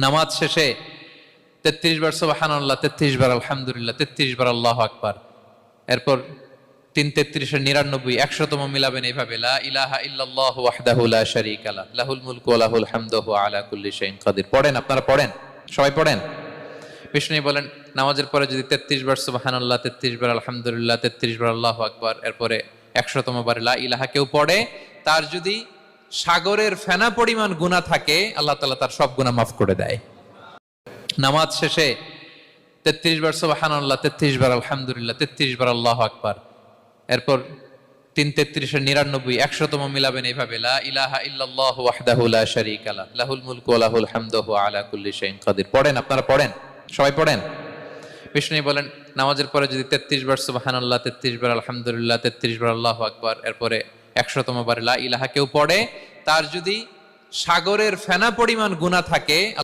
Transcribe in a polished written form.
নামাজ শেষে 33 বার সুবহানাল্লাহ, 33 বার আলহামদুলিল্লাহ, 33 বার আল্লাহু আকবার, এরপর 3 33 99 100তম মিলাবেন এইভাবে, লা ইলাহা ইল্লাল্লাহু ওয়াহদাহু লা শারীকা লাহু লাহুল মুলকু ওয়া লাহুল হামদু ওয়া হুয়া আলা কুল্লি শাইইন কাদির। পড়েন, আপনারা পড়েন, সবাই পড়েন। বিষ্ণু বলেন, নামাজের পরে যদি 33 বার সুবহানাল্লাহ, 33 বার আলহামদুলিল্লাহ, 33 বার আল্লাহু আকবার, এরপরে 100তম বার লা ইলাহা কেউ পড়ে, তার যদি সাগরের ফেনা পরিমাণ গুনাহ থাকে, আল্লাহ তাআলা তার সব গুনাহ মাফ করে দেয়। নামাজ শেষে 33 বার সুবহানাল্লাহ, 33 বার আলহামদুলিল্লাহ, 33 বার আল্লাহু আকবার, এরপর 3 33 99 100তম মিলাবেন এইভাবে, লা ইলাহা ইল্লাল্লাহু ওয়াহদাহু লা শারীকা লাহু লাহুল মুলকু ওয়া লাহুল হামদু ওয়া হুয়া আলা কুল্লি শাইইন কাদির। পড়েন, আপনারা পড়েন, সবাই পড়েন। বিষ্ণু বলেন, নামাজের পরে যদি 33 বার সুবহানাল্লাহ, 33 বার আলহামদুলিল্লাহ, 33 বার আল্লাহু আকবার, এরপরে 100তম বার লা ইলাহা কেউ পড়ে, তার যদি সাগরের ফেনা পরিমাণ গুনাহ থাকে